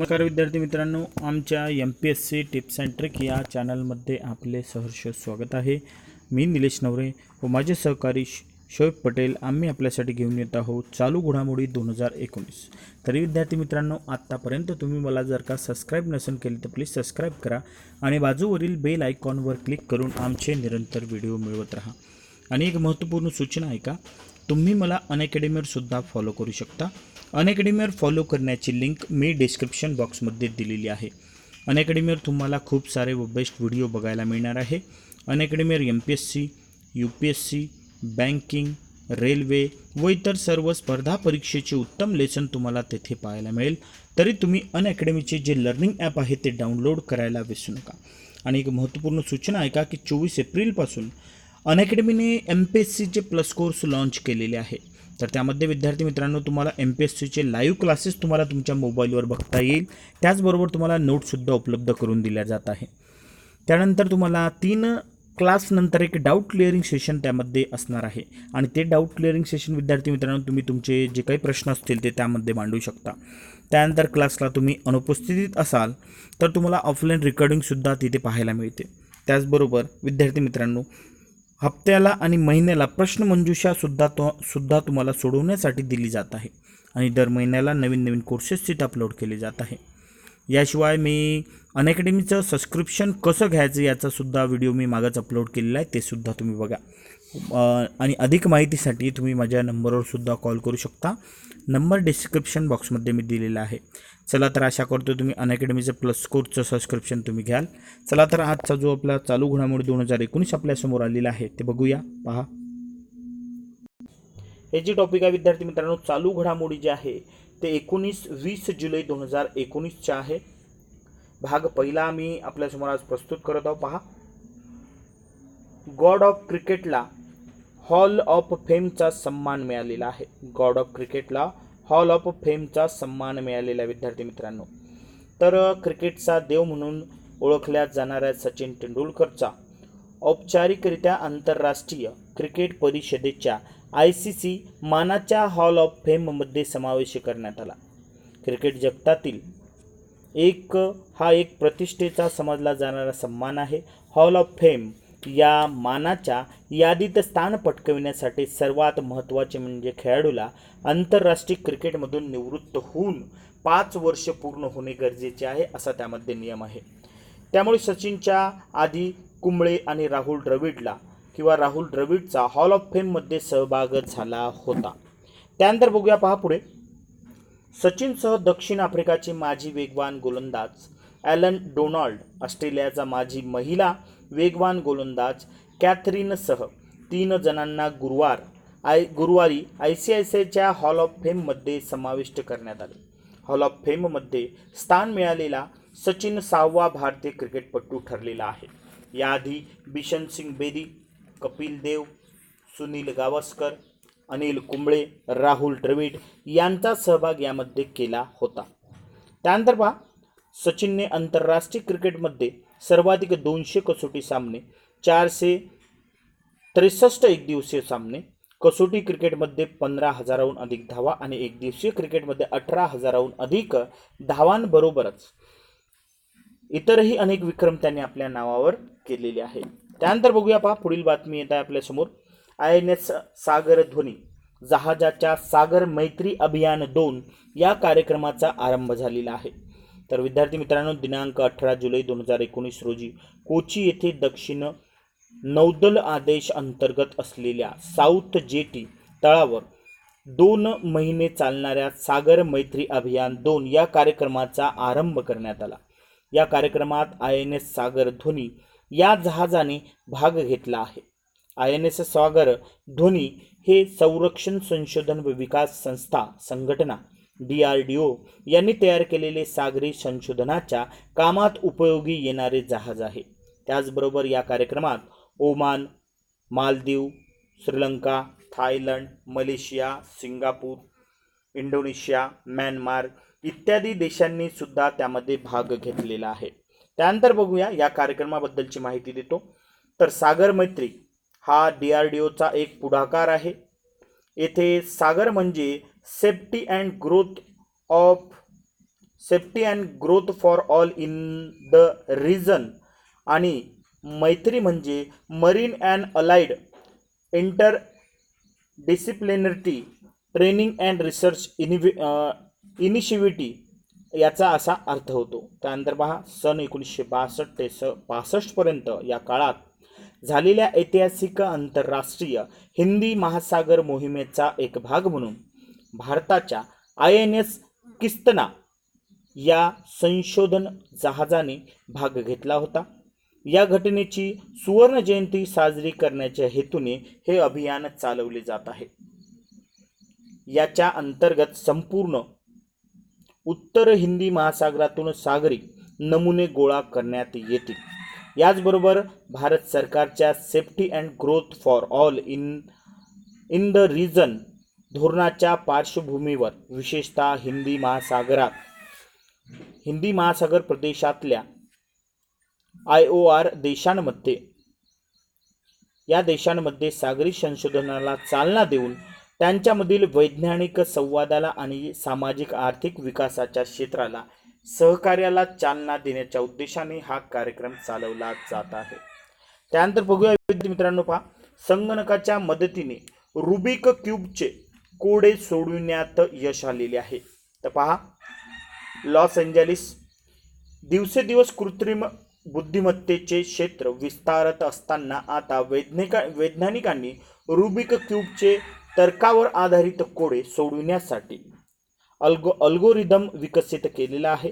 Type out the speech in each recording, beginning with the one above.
नमस्कार विद्यार्थी मित्रांनो, आमच्या MPSC टिप्स अँड ट्रिक या चॅनलमध्ये आपले सहर्ष स्वागत आहे। मी निलेश नवरे व माझे सहकारी शोएब पटेल आम्ही आपल्यासाठी घेऊन येत आहोत चालू घडामोडी 2019। तरी विद्यार्थी मित्रांनो, आत्तापर्यंत तुम्ही मला जर का सबस्क्राईब नसेल केले तर प्लीज सबस्क्राईब करा आणि बाजूवरील बेल आयकॉनवर क्लिक करून आमचे निरंतर व्हिडिओ मिळवत राहा। आणि एक महत्त्वपूर्ण सूचना आहे का, तुम्ही मला अनअकॅडमीवर सुद्धा फॉलो करू शकता। अनअकॅडमीवर फॉलो करण्याची लिंक मी डिस्क्रिप्शन बॉक्समध्ये दिलेली आहे। अनअकॅडमीवर तुम्हाला खूप सारे व बेस्ट व्हिडिओ बघायला मिळणार आहे। अनअकॅडमीवर MPSC, UPSC, बँकिंग, रेल्वे व इतर सर्व स्पर्धा परीक्षेचे उत्तम लेसन तुम्हाला तेथे पाहायला मिळेल। तरी तुम्ही अनअकॅडमीचे जे लर्निंग ॲप आहे ते डाउनलोड करायला विसरू नका। आणि एक महत्त्वपूर्ण सूचना आहे का की 24 एप्रिलपासून अनअकॅडमीने MPSCचे प्लस कोर्स लॉन्च केलेले आहे। तर त्यामध्ये विद्यार्थी मित्रांनो, तुम्हाला MPSCचे लाईव्ह क्लासेस तुम्हाला तुमच्या मोबाईलवर बघता येईल। त्याचबरोबर तुम्हाला नोट्ससुद्धा उपलब्ध करून दिल्या जात आहे। त्यानंतर तुम्हाला 3 क्लास नंतर एक डाऊट क्लिअरिंग सेशन त्यामध्ये असणार आहे आणि ते डाऊट क्लिअरिंग सेशन विद्यार्थी मित्रांनो, तुम्ही तुमचे जे काही प्रश्न असतील ते त्यामध्ये मांडू शकता। त्यानंतर क्लासला तुम्ही अनुपस्थित असाल तर तुम्हाला ऑफलाईन रेकॉर्डिंगसुद्धा तिथे पाहायला मिळते। त्याचबरोबर विद्यार्थी मित्रांनो, हप्त्याला आणि महिन्याला प्रश्नमंजुषा सुद्धा तुम्हाला सोडवण्यासाठी दिली जात आहे आणि दर महिन्याला नवीन कोर्सेस तिथे अपलोड केले जात आहे। याशिवाय मी अनअकॅडमीचं सबस्क्रिप्शन कसं घ्यायचं याचा सुद्धा व्हिडिओ मी मागच अपलोड केलेला आहे, ते सुद्धा तुम्ही बघा। आणि अधिक माहितीसाठी तुम्ही माझ्या नंबरवर सुद्धा कॉल करू शकता। नंबर डिस्क्रिप्शन बॉक्समध्ये मी दिलेला आहे। चला तर आशा करतो तुम्ही अनअकॅडमीचं प्लस कोर्सचं सबस्क्रिप्शन तुम्ही घ्याल। चला तर आजचा जो आपला चालू घडामोडी 2019 आपल्यासमोर आलेला आहे ते बघूया। पहा, हे जे टॉपिक आहे विद्यार्थी मित्रांनो, चालू घडामोडी जे आहे ते 19-20 जुलै 2019चे आहे। भाग पहिला मी आपल्यासमोर आज प्रस्तुत करत आहोत। पहा, गॉड ऑफ क्रिकेटला हॉल ऑफ फेमचा सन्मान मिळालेला आहे। गॉड ऑफ क्रिकेटला हॉल ऑफ फेमचा सन्मान मिळालेला आहे विद्यार्थी मित्रांनो। तर क्रिकेटचा देव म्हणून ओळखल्या जाणाऱ्या सचिन तेंडुलकरचा औपचारिकरित्या आंतरराष्ट्रीय क्रिकेट परिषदेच्या ICC मानाच्या हॉल ऑफ फेममध्ये समावेश करण्यात आला। क्रिकेट जगतातील एक प्रतिष्ठेचा समजला जाणारा सन्मान आहे। हॉल ऑफ फेम या मानाच्या यादीत स्थान पटकविण्यासाठी सर्वात महत्त्वाचे म्हणजे खेळाडूला आंतरराष्ट्रीय क्रिकेटमधून निवृत्त होऊन 5 वर्ष पूर्ण होणे गरजेचे आहे, असा त्यामध्ये नियम आहे। त्यामुळे सचिनच्या आधी कुंबळे आणि राहुल द्रविडचा हॉल ऑफ फेममध्ये सहभाग झाला होता। त्यानंतर बघूया, पहा पुढे, सचिनसह दक्षिण आफ्रिकाचे माजी वेगवान गोलंदाज ॲलन डोनाल्ड, ऑस्ट्रेलियाचा माजी महिला वेगवान गोलंदाज कॅथरीनसह 3 जणांना गुरुवारी ICICच्या हॉल ऑफ फेममध्ये समाविष्ट करण्यात आले। हॉल ऑफ फेममध्ये स्थान मिळालेला सचिन 6वा भारतीय क्रिकेटपटू ठरलेला आहे। याआधी बिशन सिंग बेदी, कपिल देव, सुनील गावस्कर, अनिल कुंबळे, राहुल द्रविड यांचा सहभाग यामध्ये केला होता। त्यानंतर पहा, सचिनने आंतरराष्ट्रीय क्रिकेटमध्ये सर्वाधिक 200 कसोटी सामने, 463 एकदिवसीय सामने, कसोटी क्रिकेटमध्ये 15,000हून अधिक धावा आणि एकदिवसीय क्रिकेटमध्ये 18,000हून अधिक धावांबरोबरच इतरही अनेक विक्रम त्यांनी आपल्या नावावर केलेले आहे। त्यानंतर बघूया, पहा पुढील बातमी येत आहे आपल्यासमोर। INS सागर ध्वनी जहाजाच्या सागर मैत्री अभियान 2 या कार्यक्रमाचा आरंभ झालेला आहे। तर विद्यार्थी मित्रांनो, दिनांक 18 जुलै 2019 रोजी कोची येथे दक्षिण नौदल आदेश अंतर्गत असलेल्या साऊथ जेटी तळावर 2 महिने चालणाऱ्या सागर मैत्री अभियान 2 या कार्यक्रमाचा आरंभ करण्यात आला। या कार्यक्रमात INS सागर ध्वनी या जहाजाने भाग घेतला आहे। INS सागर ध्वनी हे संरक्षण संशोधन व विकास संघटना DRDO यांनी तयार केलेले सागरी संशोधनाच्या कामात उपयोगी येणारे जहाज आहे। त्याचबरोबर या कार्यक्रमात Oman, Maldives, Sri Lanka, Thailand, Malaysia, Singapore, Indonesia, Myanmar इत्यादी देशांनी सुद्धा त्यामध्ये भाग घेतलेला आहे। त्यानंतर बघूया, या कार्यक्रमाबद्दलची माहिती देतो। तर सागर मैत्री हा DRDOचा एक पुढाकार आहे। येथे सागर म्हणजे safety and growth of safety and growth for all in the region आणि मैत्री म्हणजे marine and allied inter disciplinary training and research initiative याचा असा अर्थ होतो. त्यानंतर पहा, सन 1962 ते 65 पर्यंत या काळात झालेल्या ऐतिहासिक आंतरराष्ट्रीय हिंदी महासागर मोहिमेचा एक भाग म्हणून भारताच्या INS किस्तना या संशोधन जहाजाने भाग घेतला होता. या घटनेची सुवर्ण जयंती साजरी करण्याच्या हेतूने हे अभियान चालवले जात आहे. याच्या अंतर्गत संपूर्ण उत्तर हिंदी महासागरातून सागरी नमुने गोळा करण्यात येतील. याचबरोबर भारत सरकारच्या safety and growth for all in the region धोरणाच्या पार्श्वभूमीवर विशेषतः हिंदी महासागर प्रदेशातल्या IOR देशांमध्ये सागरी संशोधनाला चालना देऊन त्यांच्यामधील वैज्ञानिक संवादाला आणि सामाजिक आर्थिक विकासाच्या क्षेत्राला सहकार्याला चालना देण्याच्या उद्देशाने हा कार्यक्रम चालवला जात आहे. त्यानंतर बघूया विद्यार्थी मित्रांनो, पहा, संगणकाच्या मदतीने रुबिक क्यूबचे कोडे सोडविण्यात यश आलेले आहे. तर पहा, लॉस एंजेलिस दिवसेदिवस कृत्रिम बुद्धिमत्तेचे क्षेत्र विस्तारत असताना आता वैज्ञानिकांनी रुबिक क्यूबचे तर्कावर आधारित कोडे सोडविण्यासाठी अल्गोरिदम विकसित केलेला आहे.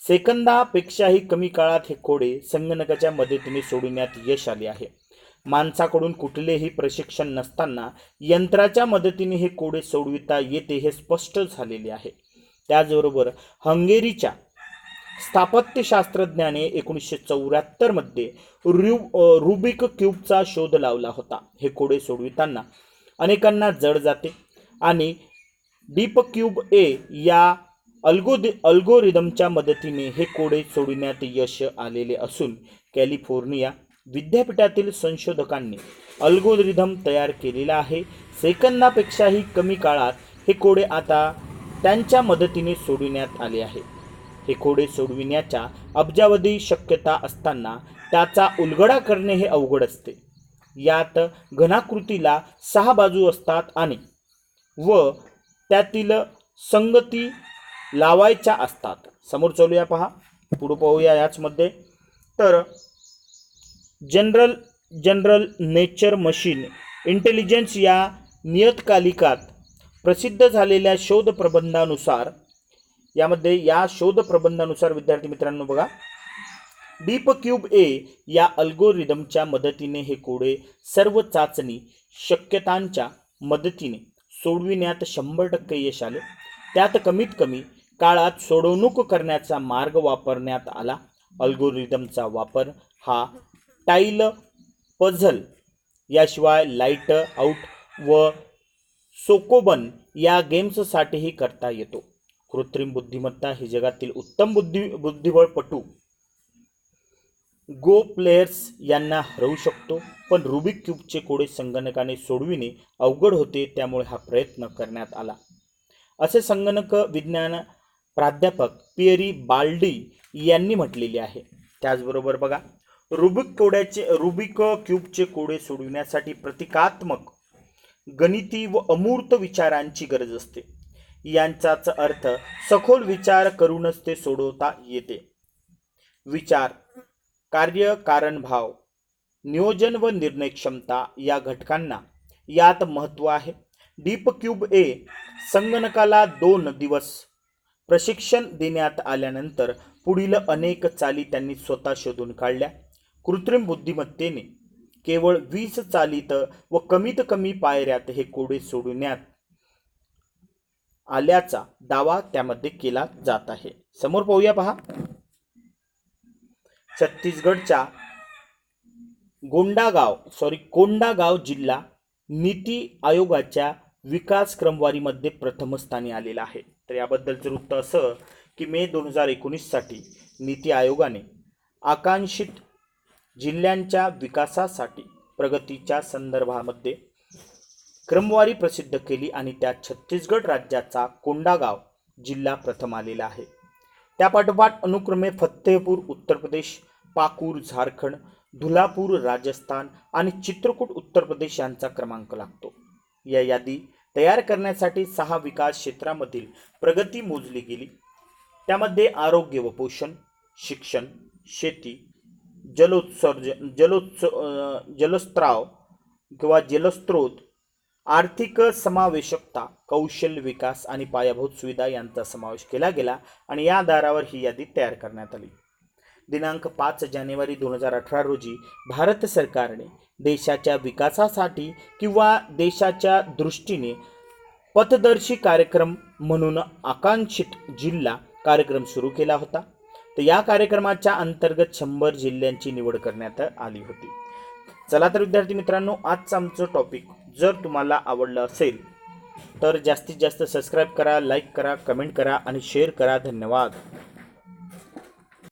सेकंदापेक्षाही कमी काळात हे कोडे संगणकाच्या मदतीने सोडविण्यात यश आले आहे. माणसाकडून कुठलेही प्रशिक्षण नसताना यंत्राच्या मदतीने हे कोडे सोडविता येते हे स्पष्ट झालेले आहे. त्याचबरोबर हंगेरीच्या स्थापत्यशास्त्रज्ञाने 1974 मध्ये रुबिक क्यूबचा शोध लावला होता. हे कोडे सोडविताना अनेकांना जड जाते आणि डीप क्यूब ए या अल्गोरिदमच्या मदतीने हे कोडे सोडविण्यात यश आलेले असून कॅलिफोर्निया विद्यापीठातील संशोधकांनी अल्गोरिदम तयार केलेला आहे. सेकंदापेक्षाही कमी काळात हे कोडे आता त्यांच्या मदतीने सोडविण्यात आले आहे. हे कोडे सोडविण्याच्या अब्जावधी शक्यता असताना त्याचा उलगडा करणे हे अवघड असते. यात घनाकृतीला 6 बाजू असतात आणि व त्यातील संगती लावायच्या असतात. समोर चालूया, पहा, पुढे पाहूया याचमध्ये. तर जनरल नेचर मशीन इंटेलिजन्स या नियतकालिकात प्रसिद्ध झालेल्या शोधप्रबंधानुसार विद्यार्थी मित्रांनो बघा, डीप क्यूब ए या अल्गोरिदमच्या मदतीने हे कोडे सर्व चाचणी शक्यतांच्या मदतीने सोडविण्यात 100% यश आले. त्यात कमीत कमी काळात सोडवणूक करण्याचा मार्ग वापरण्यात आला. अल्गोरिदमचा वापर हा टाईल पझल याशिवाय लाईट आउट व सोकोबन या गेम्ससाठीही करता येतो. कृत्रिम बुद्धिमत्ता ही जगातील उत्तम बुद्धिबळपटू गो प्लेयर्स यांना हरवू शकतो, पण रुबिक क्यूबचे कोडे संगणकाने सोडविणे अवघड होते, त्यामुळे हा प्रयत्न करण्यात आला, असे संगणक विज्ञान प्राध्यापक पियरी बाल्डी यांनी म्हटलेले आहे. त्याचबरोबर बघा, रुबिक क्यूबचे कोडे सोडविण्यासाठी प्रतिकात्मक, गणिती व अमूर्त विचारांची गरज असते. यांचाच अर्थ सखोल विचार करूनच ते सोडवता येते. विचार, कार्य, कारण भाव, नियोजन व निर्णय क्षमता या घटकांना यात महत्त्व आहे. डीप क्यूब ए संगणकाला 2 दिवस प्रशिक्षण देण्यात आल्यानंतर पुढील अनेक चाली त्यांनी स्वतः शोधून काढल्या. कृत्रिम बुद्धिमत्तेने केवळ 20 चालीत व कमीत कमी पायऱ्यात हे कोडे सोडविण्यात आल्याचा दावा त्यामध्ये केला जात आहे. समोर पाहूया, पहा, छत्तीसगडच्या कोंडागाव जिल्हा नीती आयोगाच्या विकास क्रमवारीमध्ये प्रथम स्थानी आलेला आहे. तर याबद्दलचं वृत्त असं की मे 2019 साठी नीती आयोगाने आकांक्षित जिल्ह्यांच्या विकासासाठी प्रगतीच्या संदर्भामध्ये क्रमवारी प्रसिद्ध केली आणि त्यात छत्तीसगड राज्याचा कोंडागाव जिल्हा प्रथम आलेला आहे. त्यापाठोपाठ अनुक्रमे फतेहपूर उत्तर प्रदेश, पाकूर झारखंड, धुलापूर राजस्थान आणि चित्रकूट उत्तर प्रदेश यांचा क्रमांक लागतो. या यादी तयार करण्यासाठी 6 विकास क्षेत्रामधील प्रगती मोजली गेली. त्यामध्ये आरोग्य व पोषण, शिक्षण, शेती, जलस्त्राव किंवा जलस्रोत, आर्थिक समावेशकता, कौशल्य विकास आणि पायाभूत सुविधा यांचा समावेश केला गेला आणि या आधारावर ही यादी तयार करण्यात आली. दिनांक 5 जानेवारी 2018 रोजी भारत सरकारने देशाच्या विकासासाठी किंवा देशाच्या दृष्टीने पथदर्शी कार्यक्रम म्हणून आकांक्षित जिल्हा कार्यक्रम सुरू केला होता. तर या कार्यक्रमाच्या अंतर्गत 100 जिल्ह्यांची निवड करण्यात आली होती. चला तर विद्यार्थी मित्रांनो, आजचं आमचं टॉपिक जर तुम्हाला आवडलं असेल तर जास्तीत जास्त सबस्क्राईब करा, लाईक करा, कमेंट करा आणि शेअर करा. धन्यवाद.